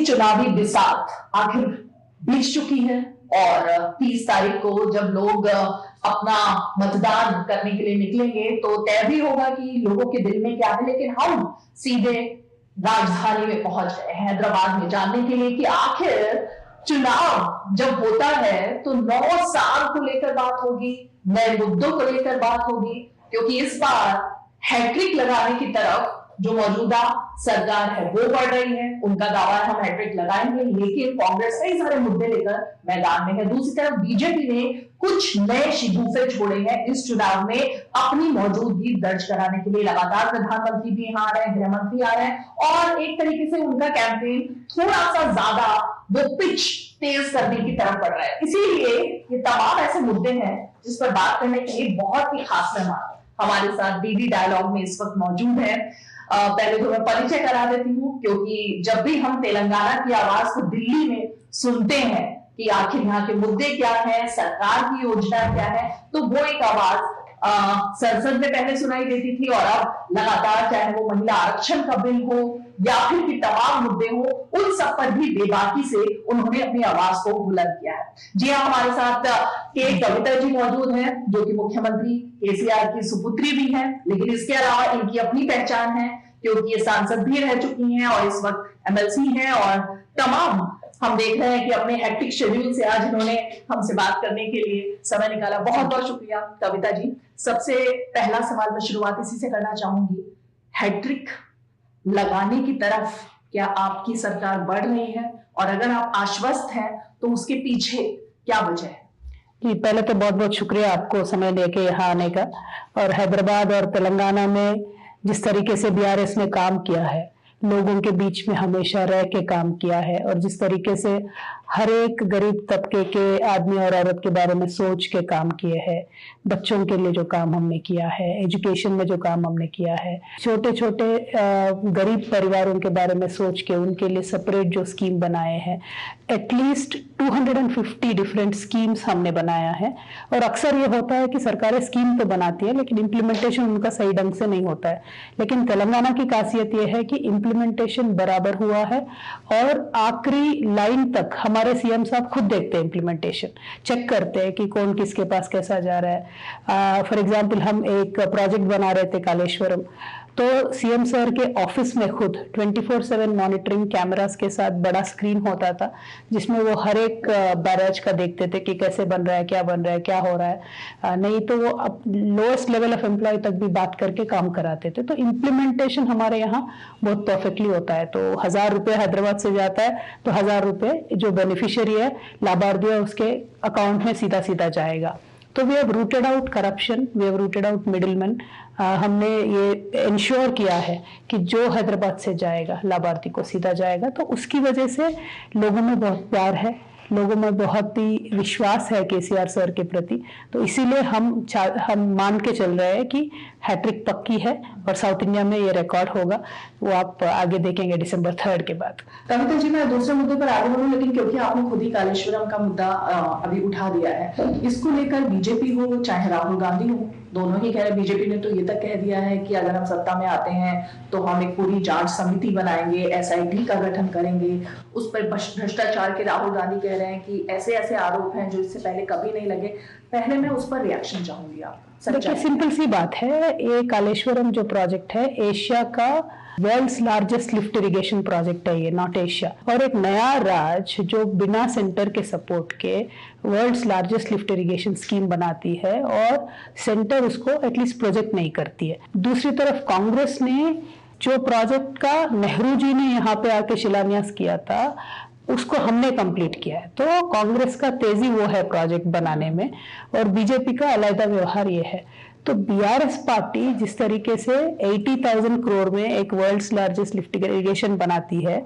की चुनावी बिसात आखिर बीत चुकी है और 30 तारीख को जब लोग अपना मतदान करने के लिए निकलेंगे तो तय भी होगा कि लोगों के दिल में क्या है। लेकिन हम सीधे राजधानी में पहुंच गए हैं, हैदराबाद में, जानने के लिए कि आखिर चुनाव जब होता है तो 9 साल को लेकर बात होगी, नए मुद्दों को लेकर बात होगी, क्योंकि इस बार हैट्रिक लगाने की तरफ जो मौजूदा सरकार है वो बढ़ रही है। उनका दावा है हम हैट्रिक लगाएंगे, लेकिन कांग्रेस कई सारे मुद्दे लेकर मैदान में है। दूसरी तरफ बीजेपी ने कुछ नए शिगुफे छोड़े हैं इस चुनाव में अपनी मौजूदगी दर्ज कराने के लिए। लगातार प्रधानमंत्री भी यहाँ आ रहे हैं, गृह मंत्री आ रहे हैं और एक तरीके से उनका कैंपेन थोड़ा सा ज्यादा वो पिच तेज करने की तरफ बढ़ रहा है। इसीलिए ये तमाम ऐसे मुद्दे हैं जिस पर बात करने के लिए बहुत ही खास मेहमान हमारे साथ डीडी डायलॉग में इस वक्त मौजूद है। पहले तो मैं परिचय करा देती हूँ, क्योंकि जब भी हम तेलंगाना की आवाज को दिल्ली में सुनते हैं कि आखिर यहाँ के मुद्दे क्या है, सरकार की योजना क्या है, तो वो एक आवाज संसद में पहले सुनाई देती थी और अब लगातार, चाहे वो महिला आरक्षण का बिल हो या फिर की तमाम मुद्दे हो, उन सब पर भी बेबाकी से उन्होंने अपनी आवाज को बुलंद किया है। जी हाँ, हमारे साथ के कविता जी मौजूद हैं, जो कि मुख्यमंत्री केसीआर की सुपुत्री भी हैं, लेकिन इसके अलावा इनकी अपनी पहचान है क्योंकि ये सांसद भी रह चुकी हैं और इस वक्त एमएलसी हैं। और तमाम हम देख रहे हैं कि अपने हेक्टिक शेड्यूल से आज इन्होंने हमसे बात करने के लिए समय निकाला। बहुत बहुत शुक्रिया कविता जी। सबसे पहला सवाल मैं शुरुआत इसी से करना चाहूंगी, हैट्रिक लगाने की तरफ क्या आपकी सरकार बढ़ रही है, और अगर आप आश्वस्त हैं तो उसके पीछे क्या वजह है? जी, पहले तो बहुत बहुत शुक्रिया आपको समय लेके यहाँ आने का। और हैदराबाद और तेलंगाना में जिस तरीके से बीआरएस ने काम किया है, लोगों के बीच में हमेशा रह के काम किया है, और जिस तरीके से हर एक गरीब तबके के आदमी और औरत के बारे में सोच के काम किए हैं, बच्चों के लिए जो काम हमने किया है, एजुकेशन में जो काम हमने किया है, छोटे छोटे गरीब परिवारों के बारे में सोच के उनके लिए सेपरेट जो स्कीम बनाए हैं, एटलीस्ट 250 डिफरेंट स्कीम्स हमने बनाया है। और अक्सर ये होता है कि सरकारें स्कीम तो बनाती है लेकिन इम्प्लीमेंटेशन उनका सही ढंग से नहीं होता है। लेकिन तेलंगाना की खासियत ये है कि इम्प्लीमेंटेशन बराबर हुआ है और आखिरी लाइन तक हमारे सीएम साहब खुद देखते हैं, इम्प्लीमेंटेशन चेक करते हैं कि कौन किसके पास कैसा जा रहा है। फॉर एग्जाम्पल हम एक प्रोजेक्ट बना रहे थे कालेश्वरम, तो सीएम सर के ऑफिस में खुद 24/7 मॉनिटरिंग कैमरास के साथ बड़ा स्क्रीन होता था, जिसमें वो हर एक बैरेज का देखते थे कि कैसे बन रहा है, क्या बन रहा है, क्या हो रहा है। नहीं तो वो लोएस्ट लेवल ऑफ एम्प्लॉय तक भी बात करके काम कराते थे। तो इम्प्लीमेंटेशन हमारे यहाँ बहुत परफेक्टली होता है। तो 1000 रुपये हैदराबाद से जाता है तो 1000 रुपये जो बेनिफिशियरी है, लाभार्थी है, उसके अकाउंट में सीधा सीधा जाएगा। तो we have rooted out corruption, we have rooted out middleman. हमने ये इंश्योर किया है कि जो हैदराबाद से जाएगा लाभार्थी को सीधा जाएगा। तो उसकी वजह से लोगों में बहुत प्यार है, लोगों में बहुत ही विश्वास है केसीआर सर के प्रति। तो इसीलिए हम मान के चल रहे हैं कि हैट्रिक पक्की है और साउथ इंडिया में ये रिकॉर्ड होगा। वो आप आगे देखेंगे December 3 के बाद। कविता जी, मैं दूसरे मुद्दे पर आगे बढ़ूं, लेकिन क्योंकि आपने खुद ही कालेश्वरम का मुद्दा अभी उठा दिया है, इसको लेकर बीजेपी हो चाहे राहुल गांधी हो, दोनों ही कह रहे। बीजेपी ने तो ये तक कह दिया है कि अगर हम सत्ता में आते हैं तो हम एक पूरी जांच समिति बनाएंगे, एसआईटी का गठन करेंगे, उस पर भ्रष्टाचार के राहुल गांधी कह रहे हैं कि ऐसे ऐसे आरोप हैं जो इससे पहले कभी नहीं लगे। पहले मैं उस पर रिएक्शन चाहूंगी आप। देखिए, सिंपल सी बात है, ये कालेश्वरम जो प्रोजेक्ट है एशिया का world's largest lift irrigation project है ये, नॉट एशिया। और एक नया राज्य जो बिना सेंटर के सपोर्ट के world's largest lift irrigation scheme बनाती है और सेंटर उसको एटलीस्ट प्रोजेक्ट नहीं करती है। दूसरी तरफ कांग्रेस ने जो प्रोजेक्ट का नेहरू जी ने यहाँ पे आके शिलान्यास किया था, उसको हमने कंप्लीट किया है। तो कांग्रेस का तेजी वो है प्रोजेक्ट बनाने में, और बीजेपी का अलग व्यवहार ये है। तो बीआरएस पार्टी जिस तरीके से 80,000 करोड़ में एक वर्ल्ड्स लार्जेस्ट लिफ्ट इरिगेशन बनाती है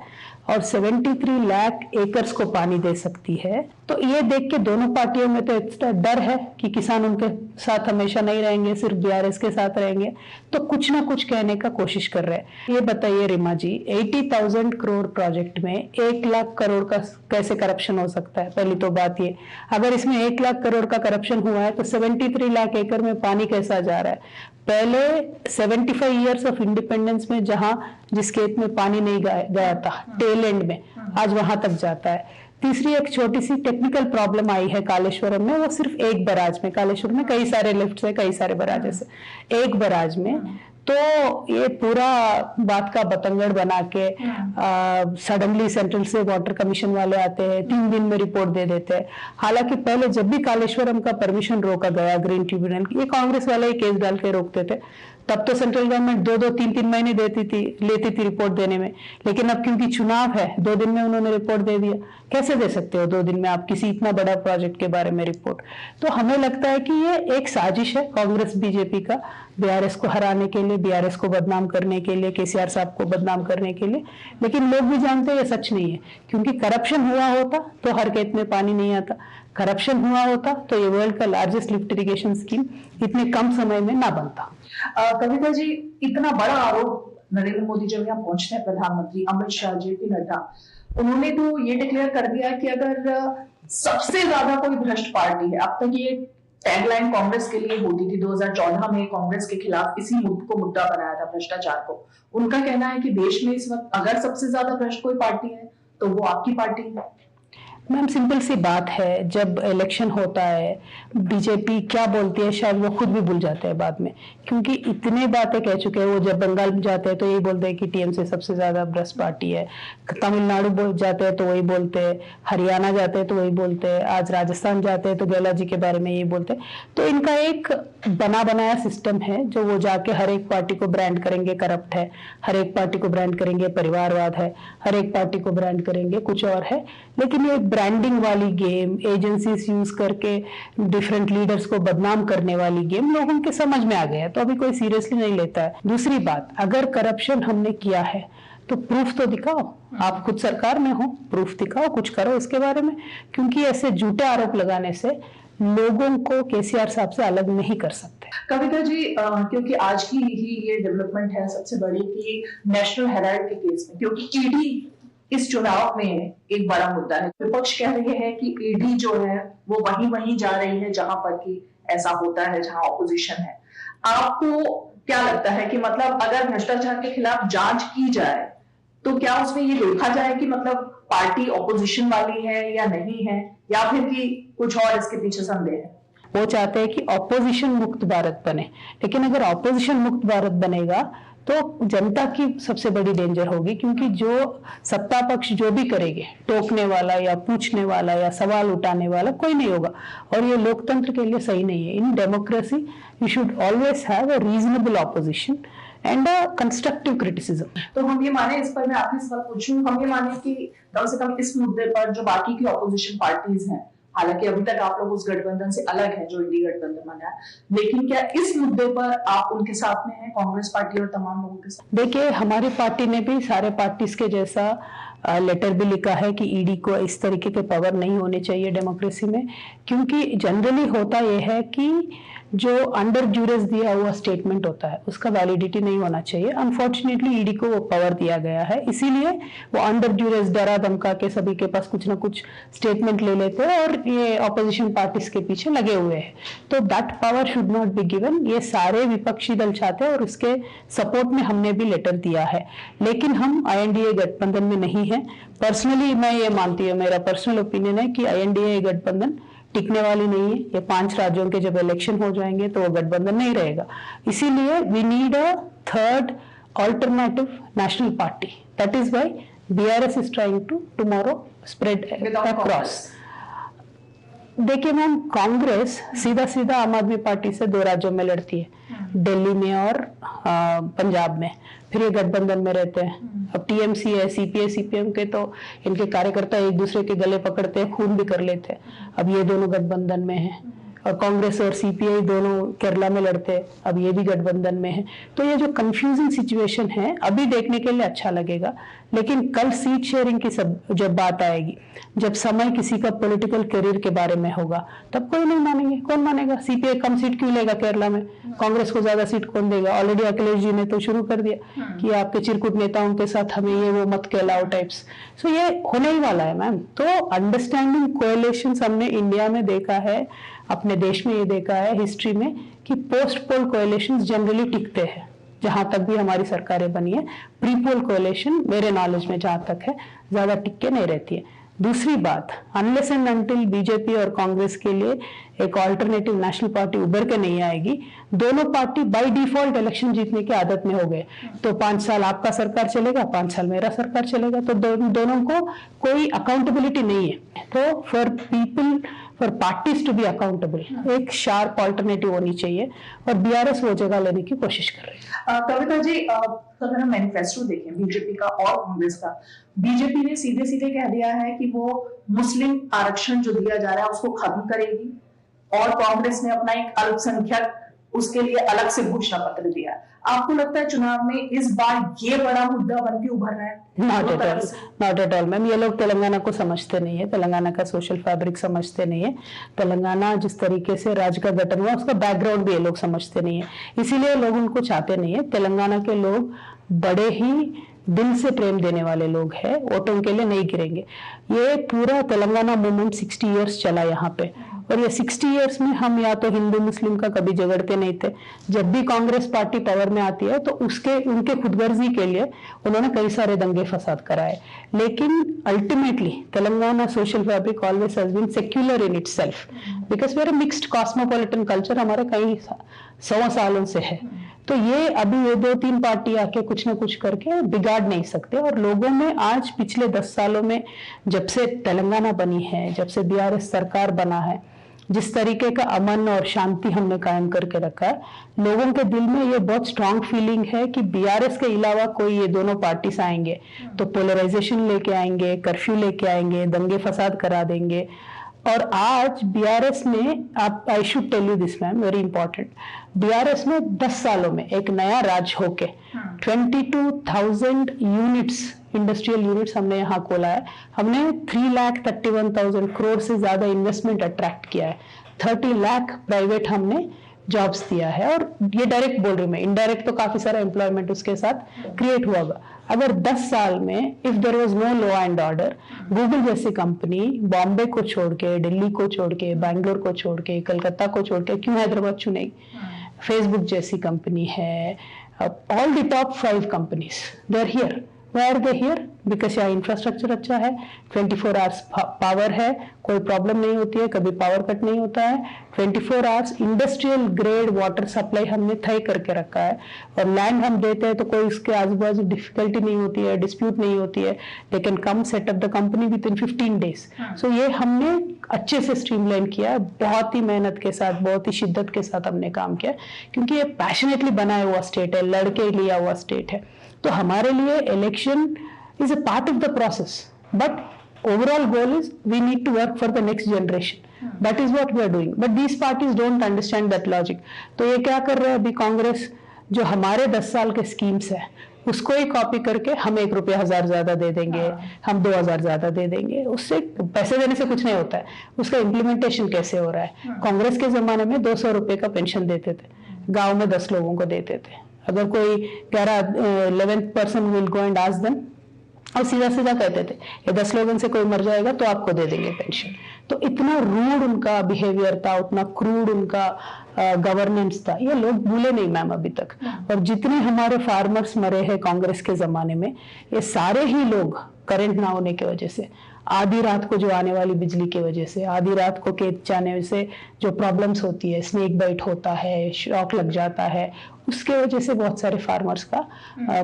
और 73 लाख एकर्स को पानी दे सकती है, तो ये देख के दोनों पार्टियों में तो इतना डर है कि किसान उनके साथ हमेशा नहीं रहेंगे, सिर्फ बीआरएस के साथ रहेंगे, तो कुछ ना कुछ कहने का कोशिश कर रहे हैं। ये बताइए रीमा जी, 80,000 करोड़ प्रोजेक्ट में 1 लाख करोड़ का कैसे करप्शन हो सकता है? पहली तो बात ये, अगर इसमें 1 लाख करोड़ का करप्शन हुआ है तो 73 लाख एकड़ में पानी कैसा जा रहा है? पहले 75 इयर्स ऑफ इंडिपेंडेंस में जिस खेत में पानी नहीं गया था टेल एंड में, आज वहां तक जाता है। तीसरी एक छोटी सी टेक्निकल प्रॉब्लम आई है कालेश्वरम में, वो सिर्फ एक बराज में, कालेश्वरम में कई सारे लिफ्ट है, कई सारे बराज से, एक बराज में, तो ये पूरा बात का बतंगड़ बना के सडनली सेंट्रल से वाटर कमीशन वाले आते हैं, 3 दिन में रिपोर्ट दे देते हैं। हालांकि पहले जब भी कालेश्वरम का परमिशन रोका गया ग्रीन ट्रिब्यूनल, ये कांग्रेस वाले ही केस डाल के रोकते थे, तब तो सेंट्रल गवर्नमेंट 2-2, 3-3 महीने लेती थी रिपोर्ट देने में। लेकिन अब क्योंकि चुनाव है, 2 दिन में उन्होंने रिपोर्ट दे दिया। कैसे दे सकते हो 2 दिन में आप किसी इतना बड़ा प्रोजेक्ट के बारे में रिपोर्ट? तो हमें लगता है कि ये एक साजिश है कांग्रेस बीजेपी का, बीआरएस को हराने के लिए, बीआरएस को बदनाम करने के लिए, केसीआर साहब को बदनाम करने के लिए। लेकिन लोग भी जानते हैं ये सच नहीं है, क्योंकि करप्शन हुआ होता तो हर खेत में पानी नहीं आता, करप्शन हुआ होता तो ये वर्ल्ड का लार्जेस्ट लिफ्ट इरिगेशन स्कीम इतने कम समय में ना बनता। कविता जी, इतना बड़ा आरोप नरेंद्र मोदी जब यहाँ पहुंचते हैं, प्रधानमंत्री अमित शाह, जेपी नड्डा, उन्होंने तो ये डिक्लेयर कर दिया कि अगर सबसे ज्यादा कोई भ्रष्ट पार्टी है, अब तक ये टैगलाइन कांग्रेस के लिए होती थी, 2014 में कांग्रेस के खिलाफ इसी को मुद्दा बनाया था, भ्रष्टाचार को। उनका कहना है कि देश में इस वक्त अगर सबसे ज्यादा भ्रष्ट कोई पार्टी है तो वो आपकी पार्टी है। मैम सिंपल सी बात है, जब इलेक्शन होता है बीजेपी क्या बोलती है शायद वो खुद भी भूल जाते हैं बाद में, क्योंकि इतने बातें कह चुके हैं। वो जब बंगाल जाते हैं तो यही बोलते हैं कि टीएमसी सबसे ज्यादा भ्रष्ट पार्टी है, तमिलनाडु जाते हैं तो वही बोलते हैं, हरियाणा जाते हैं तो वही बोलते हैं, आज राजस्थान जाते हैं तो गहलोत जी के बारे में यही बोलते हैं। तो इनका एक बना बनाया सिस्टम है जो वो जाके हर एक पार्टी को ब्रांड करेंगे करप्ट है, हर एक पार्टी को ब्रांड करेंगे परिवारवाद है, हर एक पार्टी को ब्रांड करेंगे कुछ और है। लेकिन ये ब्रांडिंग वाली गेम, एजेंसीज यूज करके डिफरेंट लीडर्स को बदनाम करने वाली गेम लोगों के समझ में आ गया है, तो अभी कोई सीरियसली नहीं लेता है। दूसरी बात, अगर करप्शन हमने किया है तो प्रूफ तो दिखाओ, आप खुद सरकार में हो, प्रूफ दिखाओ, कुछ करो इसके बारे में, क्योंकि ऐसे झूठे आरोप लगाने से लोगों को केसीआर साहब से अलग नहीं कर सकते। कविता जी, क्योंकि आज की ही ये डेवलपमेंट है सबसे बड़ी कि नेशनल हेराल्ड के केस में, क्योंकि ईडी इस चुनाव में एक बड़ा मुद्दा है, विपक्ष कह रहे हैं कि ईडी जो है वो वहीं जा रही है जहां पर कि ऐसा होता है जहां ऑपोजिशन है। आपको क्या लगता है कि मतलब अगर भ्रष्टाचार के खिलाफ जांच की जाए तो क्या उसमें ये देखा जाए कि मतलब पार्टी ऑपोजिशन वाली है या नहीं है, या फिर कि कुछ और इसके पीछे संदेह है? वो चाहते हैं कि ऑपोजिशन मुक्त भारत बने, लेकिन अगर ऑपोजिशन मुक्त भारत बनेगा तो जनता की सबसे बड़ी डेंजर होगी, क्योंकि जो सत्ता पक्ष जो भी करेंगे, टोकने वाला या पूछने वाला या सवाल उठाने वाला कोई नहीं होगा, और ये लोकतंत्र के लिए सही नहीं है। In democracy you should always have a reasonable opposition and a constructive criticism. तो हम ये माने, इस पर मैं आपसे सवाल पूछूं, हम ये माने कि कम से कम इस मुद्दे पर जो बाकी की ऑपोजिशन पार्टीज हैं, हालांकि अभी तक आप लोग उस गठबंधन से अलग है जो इंडी गठबंधन बना है, लेकिन क्या इस मुद्दे पर आप उनके साथ में हैं, कांग्रेस पार्टी और तमाम लोगों के साथ? देखिए, हमारी पार्टी ने भी सारे पार्टीज के जैसा लेटर भी लिखा है कि ईडी को इस तरीके के पावर नहीं होने चाहिए डेमोक्रेसी में, क्योंकि जनरली होता यह है कि जो अंडर ड्यूरेस दिया हुआ स्टेटमेंट होता है उसका वैलिडिटी नहीं होना चाहिए। अनफॉर्चुनेटली ईडी को वो पावर दिया गया है, इसीलिए वो अंडर ड्यूरेस डरा धमका के सभी के पास कुछ ना कुछ स्टेटमेंट ले लेते हैं और ये ऑपोजिशन पार्टीज के पीछे लगे हुए हैं। तो that power should not be given, ये सारे विपक्षी दल चाहते हैं और उसके सपोर्ट में हमने भी लेटर दिया है। लेकिन हम आईएनडीए गठबंधन में नहीं है। पर्सनली मैं ये मानती हूँ, मेरा पर्सनल ओपिनियन है कि आईएनडीए गठबंधन टिकने वाली नहीं है। ये 5 राज्यों के जब इलेक्शन हो जाएंगे तो वो गठबंधन नहीं रहेगा, इसीलिए we need a third alternative national party. That is why BRS is trying to tomorrow spread across. देखिए मैम, कांग्रेस सीधा सीधा आम आदमी पार्टी से 2 राज्यों में लड़ती है, दिल्ली में और पंजाब में, फिर ये गठबंधन में रहते हैं। अब टीएमसी है, सीपीआई सीपीएम के तो इनके कार्यकर्ता एक दूसरे के गले पकड़ते हैं, खून भी कर लेते हैं। अब ये दोनों गठबंधन में हैं, और कांग्रेस और सीपीआई दोनों केरला में लड़ते हैं, अब ये भी गठबंधन में है। तो ये जो कंफ्यूजिंग सिचुएशन है अभी देखने के लिए अच्छा लगेगा, लेकिन कल सीट शेयरिंग की जब बात आएगी, जब समय किसी का पॉलिटिकल करियर के बारे में होगा, तब कोई नहीं मानेंगे। कौन मानेगा? सीपीआई कम सीट क्यों लेगा केरला में, कांग्रेस को ज्यादा सीट कौन देगा? ऑलरेडी अखिलेश जी ने तो शुरू कर दिया कि आपके चिरकुट नेताओं के साथ हमें ये वो मत कहलाओ टाइप्स। सो ये होने ही वाला है मैम। तो अंडरस्टैंडिंग कोएलिशंस हमने इंडिया में देखा है, अपने हमने देश में ये देखा है हिस्ट्री में कि पोस्ट पोल कोएलिशंस जनरली टिकते हैं, जहां तक भी हमारी सरकारें बनी है। प्री पोल कोएलिशन मेरे नॉलेज में जहां तक है ज्यादा टिक के नहीं रहती है। दूसरी बात, अनलेस एंड अनटिल बीजेपी और कांग्रेस के लिए एक ऑल्टरनेटिव नेशनल पार्टी उभर के नहीं आएगी, दोनों पार्टी बाय डिफॉल्ट इलेक्शन जीतने की आदत में हो गए। तो 5 साल आपका सरकार चलेगा, 5 साल मेरा सरकार चलेगा, तो दोनों को कोई अकाउंटेबिलिटी नहीं है। तो for people, for parties to be accountable एक शार्प ऑल्टरनेटिव होनी चाहिए, और बीआरएस वो जगह लेने की कोशिश कर रही है। कविता जी, अगर हम मैनिफेस्टो देखें बीजेपी का और कांग्रेस का, बीजेपी ने सीधे सीधे कह दिया है कि वो मुस्लिम आरक्षण जो दिया जा रहा है उसको खत्म करेगी, और कांग्रेस ने अपना एक अल्पसंख्यक उसके लिए अलग से घोषणा पत्र दिया। आपको लगता है चुनाव में इस बार ये बड़ा मुद्दा बन के उभर रहा है? Not at all ma'am. ये लोग तेलंगाना को समझते नहीं है, तेलंगाना का सोशल फैब्रिक समझते नहीं है। तेलंगाना जिस तरीके से राज्य का गठन हुआ उसका बैकग्राउंड भी ये लोग समझते नहीं है, इसीलिए लोग उनको चाहते नहीं है। तेलंगाना के लोग बड़े ही दिल से प्रेम देने वाले लोग हैं, वोटों के लिए नहीं गिरेंगे। ये पूरा तेलंगाना मूवमेंट 60 इयर्स चला यहाँ पे, और ये 60 इयर्स में हम या तो हिंदू मुस्लिम का कभी झगड़ते नहीं थे। जब भी कांग्रेस पार्टी पावर में आती है तो उनके खुदगर्जी के लिए उन्होंने कई सारे दंगे फसाद कराए, लेकिन ultimately Telangana social fabric always has been secular in itself, because we are a mixed cosmopolitan culture, हमारे कई 100 सालों से है। तो ये अभी ये 2-3 पार्टी आके कुछ ना कुछ करके बिगाड़ नहीं सकते। और लोगों में आज पिछले 10 सालों में, जब से तेलंगाना बनी है, जब से बीआरएस सरकार बना है, जिस तरीके का अमन और शांति हमने कायम करके रखा है, लोगों के दिल में ये बहुत स्ट्रांग फीलिंग है कि बीआरएस के अलावा कोई ये दोनों पार्टीज आएंगे तो पोलराइजेशन लेके आएंगे, कर्फ्यू लेके आएंगे, दंगे फसाद करा देंगे। और आज बीआरएस ने, आप, I should tell you this ma'am, very important, BRS ने 10 सालों में एक नया राज्य होके 22,000 यूनिट्स, इंडस्ट्रियल यूनिट्स हमने यहाँ खोला है। हमने 3,31,000 करोड़ से ज्यादा इन्वेस्टमेंट अट्रैक्ट किया है, 30 लाख प्राइवेट हमने जॉब्स दिया है। और ये डायरेक्ट बोल रही मैं, इनडायरेक्ट तो काफी सारा एम्प्लॉयमेंट उसके साथ क्रिएट हुआ होगा। अगर 10 साल में if there was no law and order, Google जैसी कंपनी बॉम्बे को छोड़ के, दिल्ली को छोड़ के, बैंगलोर को छोड़ के, कलकत्ता को छोड़ के क्यों हैदराबाद चुनेगी? फेसबुक जैसी कंपनी है, all the top 5 companies they are here. Why are they here? Because यहाँ इंफ्रास्ट्रक्चर अच्छा है, 24 आवर्स पावर है, कोई प्रॉब्लम नहीं होती है, कभी पावर कट नहीं होता है, 24 hours industrial grade water supply हमने तय करके रखा है, और लैंड हम देते हैं तो कोई इसके आजू बाजू डिफिकल्टी नहीं होती है, डिस्प्यूट नहीं होती है, they can come set up the company within 15 days. So ये हमने अच्छे से स्ट्रीमलाइन किया, बहुत ही मेहनत के साथ, बहुत ही शिद्दत के साथ हमने काम किया, क्योंकि ये पैशनेटली बनाया हुआ स्टेट है, लड़के लिया हुआ स्टेट है। तो हमारे लिए election is a part of the process, but overall goal is we need to work for the next generation, that is what we are doing. But these parties don't understand that logic. तो ये क्या कर रहे हैं अभी कांग्रेस, जो हमारे 10 साल के स्कीम्स है उसको ही कॉपी करके हम 1 रुपया 1000 ज्यादा दे देंगे, हम 2000 ज्यादा दे देंगे। उससे पैसे देने से कुछ नहीं होता है, उसका इम्प्लीमेंटेशन कैसे हो रहा है। कांग्रेस के जमाने में 200 रुपए का पेंशन देते थे, गाँव में 10 लोगों को देते थे। अगर कोई कह रहा 11th person will go and ask them, और सीधा सीधा कहते थे ये 10 लोगों से कोई मर जाएगा तो आपको दे देंगे पेंशन। तो इतना रूड उनका बिहेवियर था, उतना क्रूड उनका गवर्नेंस था, ये लोग भूले नहीं मैम अभी तक। और जितने हमारे फार्मर्स मरे हैं कांग्रेस के जमाने में, ये सारे ही लोग करंट ना होने की वजह से, आधी रात को जो आने वाली बिजली की वजह से, आधी रात को खेत जाने से जो प्रॉब्लम्स होती है, स्नेक बाइट होता है, शॉक लग जाता है, उसके वजह से बहुत सारे फार्मर्स का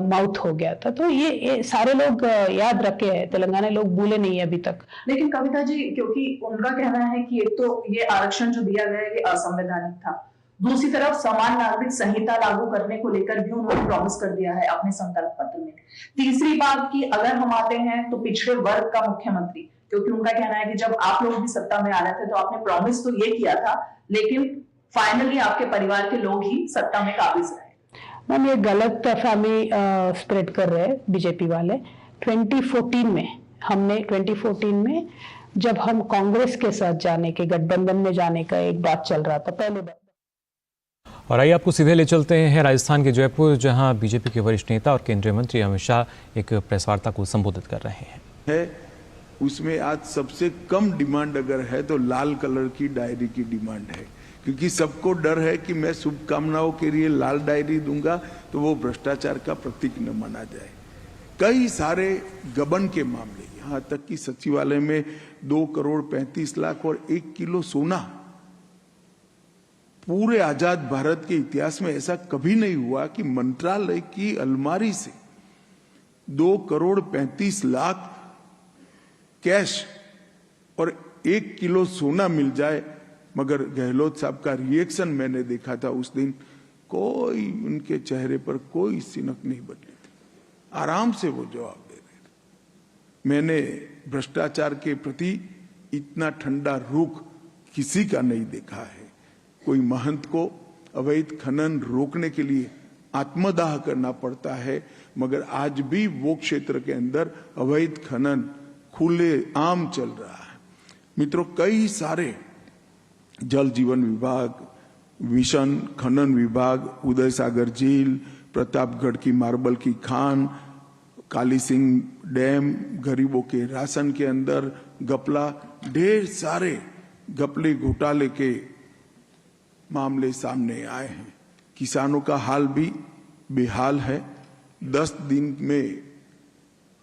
माउथ हो गया था। तो ये सारे लोग याद रखे हैं, तेलंगाना लोग भूले नहीं है अभी तक। लेकिन कविता जी, क्योंकि उनका कहना है कि एक तो ये आरक्षण जो दिया गया ये असंवैधानिक था, दूसरी तरफ समान नागरिक संहिता लागू करने को लेकर भी उन्होंने प्रॉमिस कर दिया है अपने संकल्प पत्र में। तीसरी बात की अगर हम आते हैं तो पिछड़े वर्ग का मुख्यमंत्री, क्योंकि उनका कहना है कि जब आप लोग भी सत्ता में आ रहे थे तो आपने प्रॉमिस तो ये किया था, लेकिन फाइनली आपके परिवार के लोग ही सत्ता में काबिज रहे। मैम ये गलत फहमी स्प्रेड कर रहे हैं बीजेपी वाले। 2014 में जब हम कांग्रेस के साथ जाने के, गठबंधन में जाने का एक बात चल रहा था पहले बार। और आइए आपको सीधे ले चलते हैं राजस्थान के जयपुर, जहां बीजेपी के वरिष्ठ नेता और केंद्रीय मंत्री अमित शाह एक प्रेस वार्ता को संबोधित कर रहे हैं। उसमें आज सबसे कम डिमांड अगर है तो लाल कलर की डायरी की डिमांड है, क्योंकि सबको डर है कि मैं शुभकामनाओं के लिए लाल डायरी दूंगा तो वो भ्रष्टाचार का प्रतीक न माना जाए। कई सारे गबन के मामले, यहाँ तक कि सचिवालय में 2,35,00,000 और 1 किलो सोना। पूरे आजाद भारत के इतिहास में ऐसा कभी नहीं हुआ कि मंत्रालय की अलमारी से 2,35,00,000 कैश और 1 किलो सोना मिल जाए। मगर गहलोत साहब का रिएक्शन मैंने देखा था उस दिन, कोई उनके चेहरे पर कोई सिनक नहीं बदली थी, आराम से वो जवाब दे रहे थे। मैंने भ्रष्टाचार के प्रति इतना ठंडा रुख किसी का नहीं देखा है। कोई महंत को अवैध खनन रोकने के लिए आत्मदाह करना पड़ता है, मगर आज भी वो क्षेत्र के अंदर अवैध खनन खुले आम चल रहा है। मित्रों, कई सारे जल जीवन विभाग, मिशन खनन विभाग, उदय सागर झील, प्रतापगढ़ की मार्बल की खान, काली सिंह डैम, गरीबों के राशन के अंदर घपला, ढेर सारे घपले घोटाले के मामले सामने आए हैं। किसानों का हाल भी बेहाल है। 10 दिन में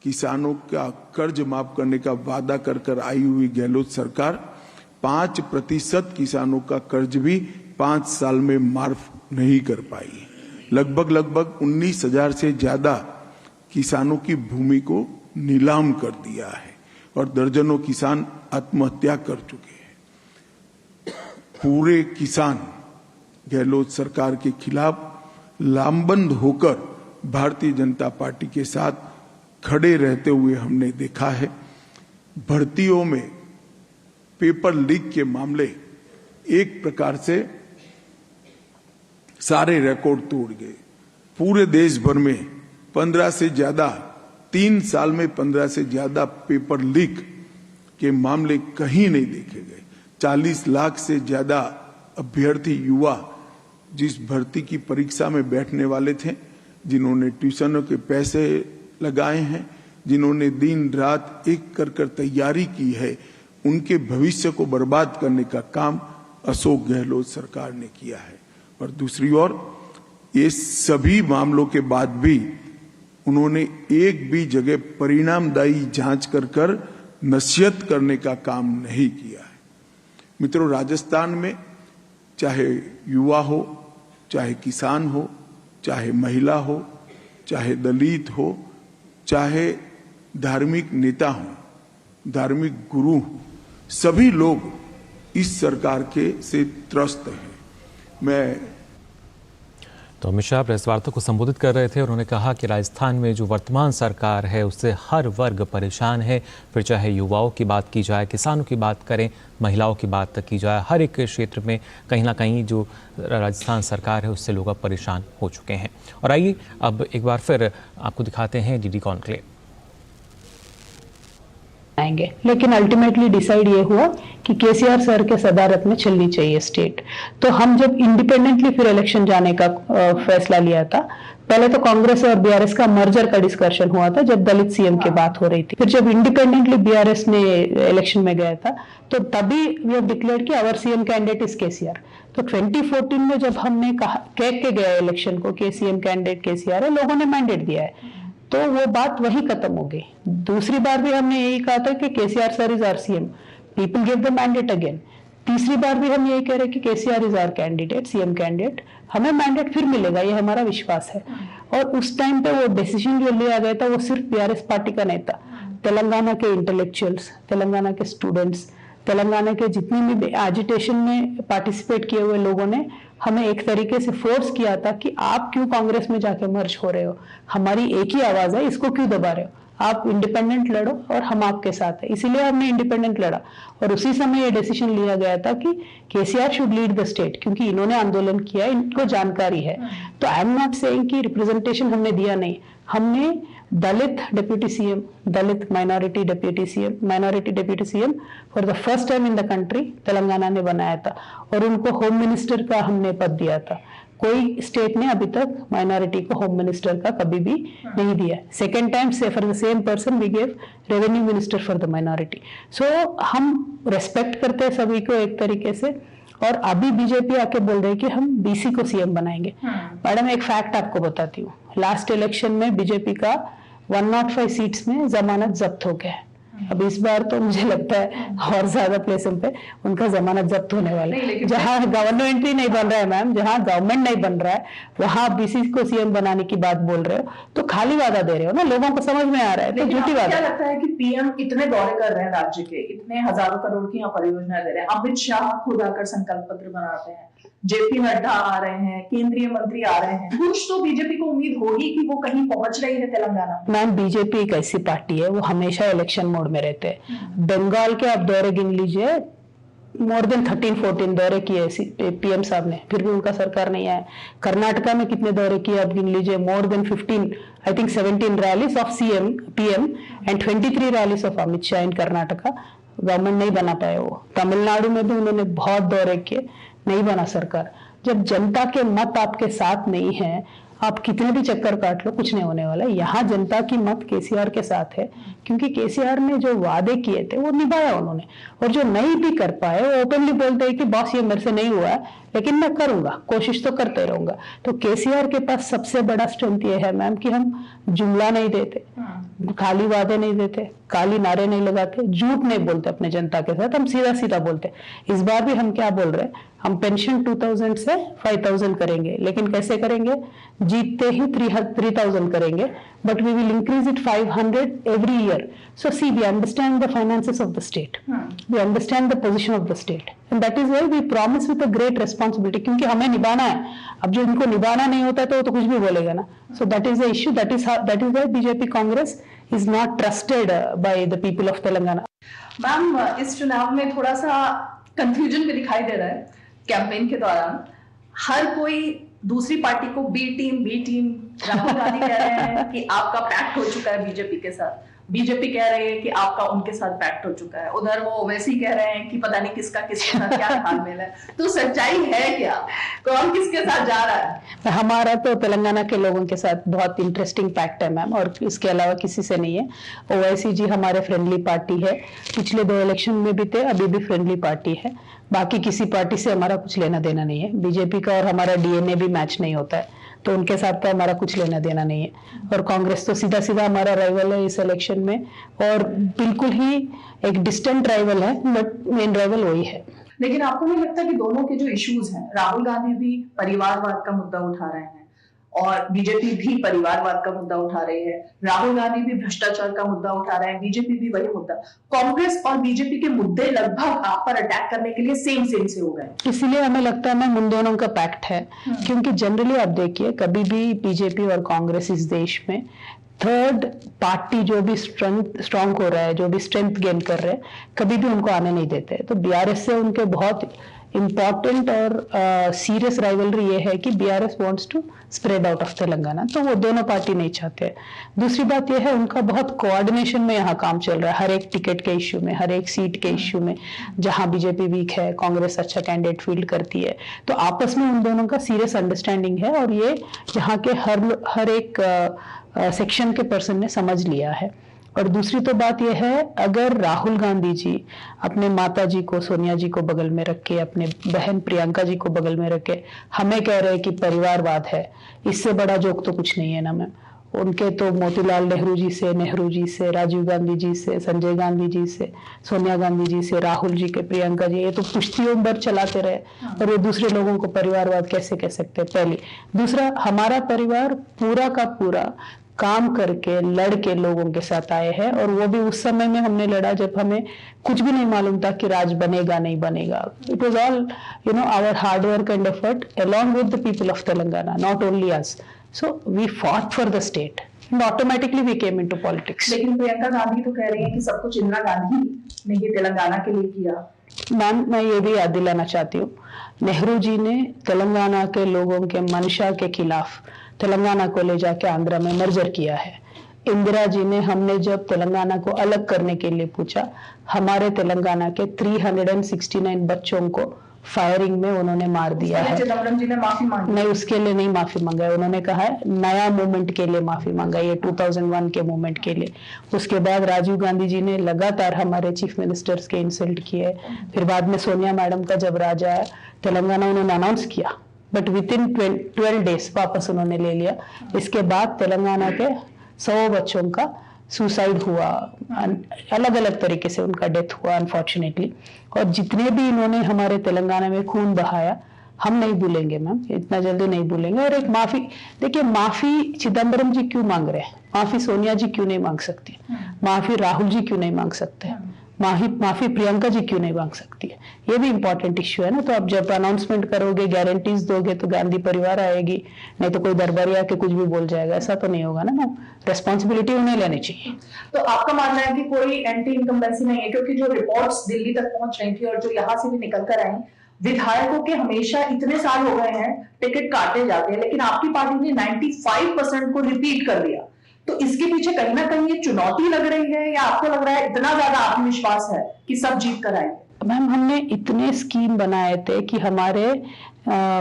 किसानों का कर्ज माफ करने का वादा कर कर आई हुई गहलोत सरकार 5% किसानों का कर्ज भी 5 साल में माफ नहीं कर पाई। लगभग 19,000 से ज्यादा किसानों की भूमि को नीलाम कर दिया है और दर्जनों किसान आत्महत्या कर चुके हैं। पूरे किसान गहलोत सरकार के खिलाफ लामबंद होकर भारतीय जनता पार्टी के साथ खड़े रहते हुए हमने देखा है। भर्तियों में पेपर लीक के मामले एक प्रकार से सारे रिकॉर्ड तोड़ गए। पूरे देश भर में 15 से ज्यादा, 3 साल में 15 से ज्यादा पेपर लीक के मामले कहीं नहीं देखे गए। 40 लाख से ज्यादा अभ्यर्थी युवा जिस भर्ती की परीक्षा में बैठने वाले थे, जिन्होंने ट्यूशनों के पैसे लगाए हैं, जिन्होंने दिन रात एक कर कर तैयारी की है, उनके भविष्य को बर्बाद करने का काम अशोक गहलोत सरकार ने किया है। और दूसरी ओर ये सभी मामलों के बाद भी उन्होंने एक भी जगह परिणामदायी जांच कर कर नसीहत करने का काम नहीं किया है। मित्रों, राजस्थान में चाहे युवा हो, चाहे किसान हो, चाहे महिला हो, चाहे दलित हो, चाहे धार्मिक नेता हो, धार्मिक गुरु हो, सभी लोग इस सरकार के से त्रस्त हैं। मैं तो अमित शाह प्रेस वार्ता को संबोधित कर रहे थे। उन्होंने कहा कि राजस्थान में जो वर्तमान सरकार है उससे हर वर्ग परेशान है, फिर चाहे युवाओं की बात की जाए, किसानों की बात करें, महिलाओं की बात तक की जाए, हर एक क्षेत्र में कहीं ना कहीं जो राजस्थान सरकार है उससे लोग अब परेशान हो चुके हैं। और आइए अब एक बार फिर आपको दिखाते हैं डीडी कॉन्क्लेव। आएंगे, लेकिन अल्टीमेटली डिसाइड ये हुआ कि केसीआर सर के सदारत में चलनी चाहिए स्टेट। तो हम जब इंडिपेंडेंटली फिर इलेक्शन जाने का फैसला लिया था, पहले तो कांग्रेस और बीआरएस का मर्जर का डिस्कशन हुआ था जब दलित सीएम की बात हो रही थी। फिर जब इंडिपेंडेंटली बीआरएस ने इलेक्शन में गया था तो तभी वी हैव डिक्लेयर्ड कि our CM candidate is KCR. तो 2014 में जब हमने कह के गया इलेक्शन को कि सीएम कैंडिडेट केसीआर है, लोगों ने मैंडेट दिया है, तो वो बात वही खत्म हो गई। दूसरी बार भी हमने यही कहा था कि KCR sir is our CM, people give the mandate again. तीसरी बार भी हम यही कह रहे हैं कि KCR is our candidate, CM candidate, हमें मैंडेट फिर मिलेगा, ये हमारा विश्वास है। और उस टाइम पे वो डिसीजन जो लिया गया था वो सिर्फ बीआरएस पार्टी का नहीं था, तेलंगाना के इंटेलेक्चुअल्स, तेलंगाना के स्टूडेंट्स, तेलंगाना के जितने भी एजिटेशन में पार्टिसिपेट किए हुए लोगों ने हमें एक तरीके से फोर्स किया था कि आप क्यों कांग्रेस में जाके मर्ज हो रहे हो, हमारी एक ही आवाज है, इसको क्यों दबा रहे हो, आप इंडिपेंडेंट लड़ो और हम आपके साथ है। इसीलिए हमने इंडिपेंडेंट लड़ा और उसी समय ये डिसीजन लिया गया था कि KCR should lead the state, क्योंकि इन्होंने आंदोलन किया, इनको जानकारी है। तो आई एम नॉट सेइंग कि रिप्रेजेंटेशन हमने दिया नहीं, हमने दलित डिप्यूटी सीएम, दलित minority deputy CM for the first time in the country Telangana ने बनाया था और उनको होम मिनिस्टर का हमने पद दिया था। कोई स्टेट ने अभी तक माइनॉरिटी को होम मिनिस्टर का कभी भी नहीं दिया। सेकेंड टाइम से for the same person we gave revenue minister for the minority. So हम रेस्पेक्ट करते हैं सभी को एक तरीके से, और अभी बीजेपी आके बोल रही है कि हम बीसी को सीएम बनाएंगे। मैडम एक फैक्ट आपको बताती हूँ, लास्ट इलेक्शन में बीजेपी का 105 सीट्स में जमानत जब्त हो गया है। अब इस बार तो मुझे लगता है और ज्यादा प्लेसों पे उनका जमानत जब्त होने वाला है। जहां गवर्नमेंट ही नहीं बन रहा है मैम, जहां गवर्नमेंट नहीं बन रहा है वहां बीसी को सीएम बनाने की बात बोल रहे हो तो खाली वादा दे रहे हो ना, लोगों को समझ में आ रहा है तो झूठी वादा। क्या लगता है कि पीएम इतने दौरे कर रहे हैं राज्य के, इतने हजारों करोड़ की यहाँ परियोजना दे रहे हैं, अमित शाह खुद आकर संकल्प पत्र बनाते हैं, जेपी नड्डा आ रहे हैं, केंद्रीय मंत्री आ रहे हैं, कुछ तो बीजेपी को उम्मीद होगी कि वो कहीं पहुंच रही है तेलंगाना में। मैम बीजेपी एक ऐसी पार्टी है वो हमेशा इलेक्शन मोड में रहते हैं। बंगाल के आप दौरे गिन लीजिए, मोर देन 13-14 दौरे किए पीएम साहब ने, फिर भी उनका सरकार नहीं आया। कर्नाटका में कितने दौरे किए आप गिन लीजिए, more than 15 I think 17 rallies of PM and 23 rallies of Amit Shah in Karnataka. Government नहीं बना पाए वो। तमिलनाडु में भी उन्होंने बहुत दौरे किए, नहीं बना सरकार। जब जनता के मत आपके साथ नहीं है, आप कितने भी चक्कर काट लो कुछ नहीं होने वाला। यहाँ जनता की मत केसीआर के साथ है, क्योंकि केसीआर ने जो वादे किए थे वो निभाया उन्होंने, और जो नहीं भी कर पाए वो ओपनली बोलते हैं कि बॉस ये मेरे से नहीं हुआ है लेकिन मैं करूंगा, कोशिश तो करते रहूंगा। तो केसीआर के पास सबसे बड़ा स्ट्रेंथ ये है मैम कि हम जुमला नहीं देते, खाली वादे नहीं देते, काली नारे नहीं लगाते, झूठ नहीं बोलते अपने जनता के साथ, हम सीधा सीधा बोलते। इस बार भी हम क्या बोल रहे हैं, हम पेंशन 2000 से 5000 करेंगे, लेकिन कैसे करेंगे, जीतते ही 3000 करेंगे, but we will increase it 500 every year. So see, we understand the finances of the state, we understand the position of the state, and that is why we promise with a great responsibility, क्योंकि हमें निभाना है। अब जो इनको निभाना नहीं होता है तो वो तो कुछ भी बोलेगा ना। So that is the issue, that is why BJP Congress is not trusted by the people of Telangana. Ma'am इस चुनाव में थोड़ा सा कंफ्यूजन भी दिखाई दे रहा है। कैंपेन के दौरान हर कोई दूसरी पार्टी को बी टीम राहुल गांधी कह रहे हैं कि आपका पैक्ट हो चुका है बीजेपी के साथ, बीजेपी कह रही है कि आपका उनके साथ पैक्ट हो चुका है, उधर वो वैसे ही कह रहे हैं कि पता नहीं किसका किसके साथ क्या तालमेल है। तो सच्चाई है क्या, कौन किसके साथ जा रहा है? हमारा तो तेलंगाना के लोगों के साथ बहुत इंटरेस्टिंग पैक्ट है मैम, और इसके अलावा किसी से नहीं है। ओवैसी जी हमारे फ्रेंडली पार्टी है, पिछले 2 इलेक्शन में भी थे, अभी भी फ्रेंडली पार्टी है। बाकी किसी पार्टी से हमारा कुछ लेना देना नहीं है। बीजेपी का और हमारा डीएनए भी मैच नहीं होता है, तो उनके साथ तो हमारा कुछ लेना देना नहीं है। और कांग्रेस तो सीधा सीधा हमारा राइवल है इस इलेक्शन में, और बिल्कुल ही एक डिस्टेंट राइवल है, बट मेन राइवल वही है। लेकिन आपको नहीं लगता कि दोनों के जो इश्यूज हैं, राहुल गांधी भी परिवारवाद का मुद्दा उठा रहे हैं और बीजेपी भी परिवारवाद का मुद्दा उठा रही है, राहुल गांधी भी भ्रष्टाचार का मुद्दा उठा रहे हैं, बीजेपी भी वही मुद्दा, कांग्रेस और बीजेपी के मुद्दे लगभग आप पर अटैक करने के लिए सेम से हो गए। इसीलिए हमें लगता है मैम उन दोनों का पैक्ट है, क्योंकि जनरली आप देखिए कभी भी बीजेपी और कांग्रेस इस देश में थर्ड पार्टी जो भी स्ट्रांग हो रहा है, जो भी स्ट्रेंथ गेन कर रहे हैं, कभी भी उनको आने नहीं देते। तो बीआरएस से उनके बहुत इम्पॉर्टेंट और सीरियस राइवलरी ये है कि BRS wants to spread out of Telangana, तो वो दोनों पार्टी नहीं चाहते। दूसरी बात ये है उनका बहुत कोऑर्डिनेशन में यहाँ काम चल रहा है, हर एक टिकट के इश्यू में, हर एक सीट के इश्यू में। जहाँ बीजेपी वीक है, कांग्रेस अच्छा कैंडिडेट फील्ड करती है, तो आपस में उन दोनों का सीरियस अंडरस्टैंडिंग है, और ये यहाँ के हर एक सेक्शन के पर्सन ने समझ लिया है। और दूसरी तो बात यह है, अगर राहुल गांधी जी अपने माता जी को, सोनिया जी को बगल में रख के, अपने बहन प्रियंका जी को बगल में रख के हमें कह रहे हैं कि परिवारवाद है, इससे बड़ा जोक तो कुछ नहीं है ना मैम। उनके तो मोतीलाल नेहरू जी से, राजीव गांधी जी से, संजय गांधी जी से, सोनिया गांधी जी से, राहुल जी के, प्रियंका जी, ये तो पुश्तियों भर चलाते रहे, और ये दूसरे लोगों को परिवारवाद कैसे कह सकते हैं? पहली। दूसरा, हमारा परिवार पूरा का पूरा काम करके लड़ के लोगों के साथ आए हैं, और वो भी उस समय में हमने लड़ा जब हमें कुछ भी नहीं मालूम था कि राज बनेगा नहीं बनेगा। It was all our hard work and effort along with the people of Telangana, not only us. So we fought for the state and automatically we came into politics. लेकिन प्रियंका गांधी तो कह रही है कि सब कुछ इंदिरा गांधी ने ही तेलंगाना के लिए किया। मैम मैं ये भी याद दिलाना चाहती हूँ, नेहरू जी ने तेलंगाना के लोगों के मंशा के खिलाफ तेलंगाना को ले जाके आंध्रा में मर्जर किया है। इंदिरा जी ने, हमने जब तेलंगाना को अलग करने के लिए पूछा, हमारे तेलंगाना के 369 बच्चों को फायरिंग में उन्होंने मार दिया है। चिदम्बरम जी ने माफी मांगी? नहीं, उसके लिए नहीं माफी मांगा है, उन्होंने कहा है नया मूवमेंट के लिए माफी मांगा, ये 2001 के मूवमेंट के लिए। उसके बाद राजीव गांधी जी ने लगातार हमारे चीफ मिनिस्टर्स के इंसल्ट किए। फिर बाद में सोनिया मैडम का जब राज आया तेलंगाना, उन्होंने अनाउंस किया बट विद इन 12 डेज वापस उन्होंने ले लिया। इसके बाद तेलंगाना के 100 बच्चों का सुसाइड हुआ, अलग अलग तरीके से उनका डेथ हुआ अनफॉर्चुनेटली। और जितने भी इन्होंने हमारे तेलंगाना में खून बहाया, हम नहीं भूलेंगे मैम, इतना जल्दी नहीं भूलेंगे। और एक माफी, देखिए माफी चिदम्बरम जी क्यों मांग रहे हैं, माफी सोनिया जी क्यों नहीं मांग सकती, माफी राहुल जी क्यों नहीं मांग सकते, माफी प्रियंका जी क्यों नहीं मांग सकती है, ये भी इंपॉर्टेंट इश्यू है ना। तो अब जब अनाउंसमेंट करोगे, गारंटीज दोगे तो गांधी परिवार आएगी, नहीं तो कोई दरबारी आके कुछ भी बोल जाएगा, ऐसा तो नहीं होगा ना मैम। रेस्पॉन्सिबिलिटी उन्हें लेनी चाहिए। तो आपका मानना है कि कोई एंटी इनकम्बेंसी नहीं है, क्योंकि जो रिपोर्ट्स दिल्ली तक पहुंच रही थी और जो यहाँ से भी निकल कर आई, विधायकों के हमेशा इतने साल हो गए हैं टिकट काटे जाते हैं, लेकिन आपकी पार्टी ने 95% को रिपीट कर दिया। तो इसके पीछे कहीं ना कहीं ये चुनौती लग रही है, या आपको लग रहा है इतना ज्यादा आत्मविश्वास है कि सब जीत कर आएंगे? मैम, हमने इतने स्कीम बनाए थे कि हमारे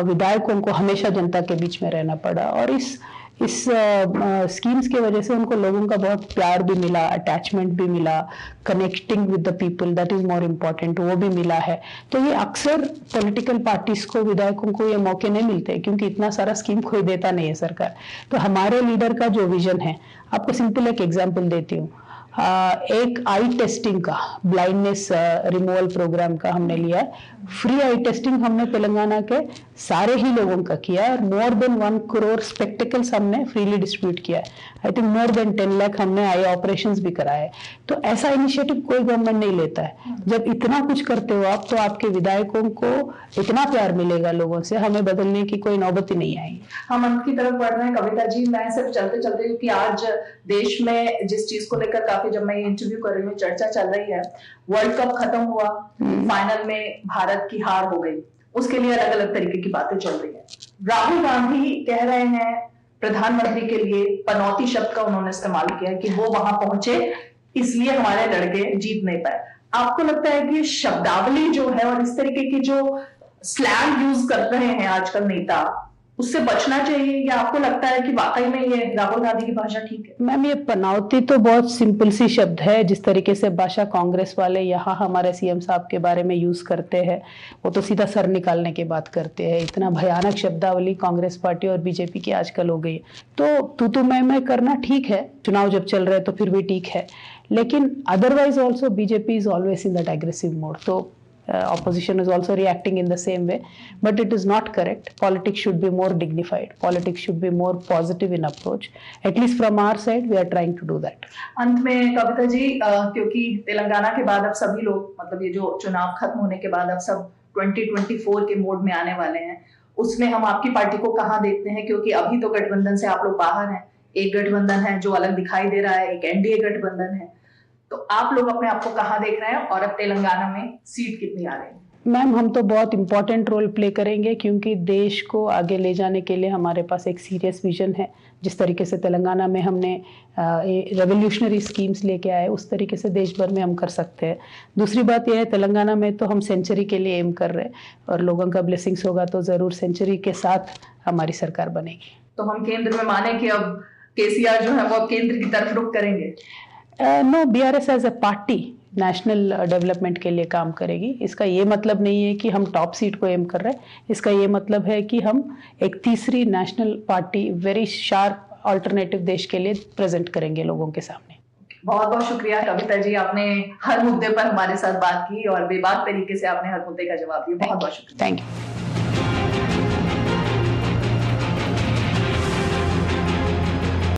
विधायकों को हमेशा जनता के बीच में रहना पड़ा, और इस स्कीम्स की वजह से उनको लोगों का बहुत प्यार भी मिला, अटैचमेंट भी मिला, connecting with the people, that is more important, वो भी मिला है। तो ये अक्सर पॉलिटिकल पार्टीज को, विधायकों को ये मौके नहीं मिलते, क्योंकि इतना सारा स्कीम कोई देता नहीं है सरकार। तो हमारे लीडर का जो विजन है, आपको सिंपल एक एग्जाम्पल देती हूँ। एक आई टेस्टिंग का, ब्लाइंडनेस रिमूवल प्रोग्राम का हमने लिया है। फ्री आई टेस्टिंग हमने तेलंगाना के सारे ही लोगों का किया है, और मोर देन 1 करोड़ स्पेक्टिकल्स हमने फ्रीली डिस्ट्रीब्यूट किया है। I think more than 10 lakh हमने आई ऑपरेशंस भी कराए। तो ऐसा इनिशिएटिव कोई गवर्नमेंट नहीं लेता है। जब इतना कुछ करते हो आप, तो आपके विधायकों को इतना प्यार मिलेगा लोगों से, हमें बदलने की कोई नौबत ही नहीं आएगी। हम अंत की तरफ बढ़ रहे हैं कविता जी। मैं सिर्फ चलते चलते, क्योंकि आज देश में जिस चीज को लेकर काफी, जब मैं ये इंटरव्यू कर रही हूँ, चर्चा चल रही है, वर्ल्ड कप खत्म हुआ, फाइनल में भारत की हार हो गई, उसके लिए अलग अलग तरीके की बातें चल रही है। राहुल गांधी कह रहे हैं प्रधानमंत्री के लिए, पनौती शब्द का उन्होंने इस्तेमाल किया कि वो वहां पहुंचे इसलिए हमारे लड़के जीत नहीं पाए। आपको लगता है कि शब्दावली जो है और इस तरीके की जो स्लैंग यूज कर रहे हैं आजकल नेता, उससे बचना चाहिए, या आपको लगता है कि वाकई में ये राहुल गांधी की भाषा ठीक है? मैम, ये पनौती तो बहुत सिंपल सी शब्द है। जिस तरीके से भाषा कांग्रेस वाले यहाँ हमारे सीएम साहब के बारे में यूज करते हैं, वो तो सीधा सर निकालने की बात करते हैं। इतना भयानक शब्दावली कांग्रेस पार्टी और बीजेपी की आजकल हो गई। तो तू मैं करना ठीक है, चुनाव जब चल रहे तो फिर भी ठीक है, लेकिन otherwise also BJP is always in that aggressive mode. तो opposition is also reacting in the same way, but it is not correct. Politics should be more dignified. Politics should be more positive in approach. At least from our side, we are trying to do that. अंत में कविता जी, क्योंकि तेलंगाना के बाद अब सभी लोग, मतलब ये जो चुनाव खत्म होने के बाद अब सब 2024 के मोड में आने वाले हैं, उसमें हम आपकी पार्टी को कहाँ देखते हैं? क्योंकि अभी तो गठबंधन से आप लोग बाहर हैं, एक गठबंधन है जो अलग दिखाई दे रहा है, एक एनडीए गठबंधन है, तो आप लोग अपने आप को कहाँ देख रहे हैं, और अब तेलंगाना में सीट कितनी आ रही है? मैम, हम तो बहुत इंपॉर्टेंट रोल प्ले करेंगे, क्योंकि देश को आगे ले जाने के लिए हमारे पास एक सीरियस विजन है। जिस तरीके से तेलंगाना में हमने रेवोल्यूशनरी स्कीम्स लेके आए, उस तरीके से देश भर में हम कर सकते हैं। दूसरी बात यह है, तेलंगाना में तो हम सेंचुरी के लिए एम कर रहे हैं, और लोगों का ब्लेसिंग्स होगा तो जरूर सेंचुरी के साथ हमारी सरकार बनेगी। तो हम केंद्र में माने कि अब केसीआर जो है वो अब केंद्र की तरफ रुख करेंगे? No, BRS as a party national development के लिए काम करेगी। इसका ये मतलब नहीं है कि हम टॉप सीट को एम कर रहे हैं। इसका ये मतलब है कि हम एक तीसरी national party, very sharp alternative देश के लिए प्रेजेंट करेंगे लोगों के सामने। बहुत बहुत शुक्रिया कविता जी, आपने हर मुद्दे पर हमारे साथ बात की और बेबाक तरीके से आपने हर मुद्दे का जवाब दिया। बहुत बहुत शुक्रिया। Thank you.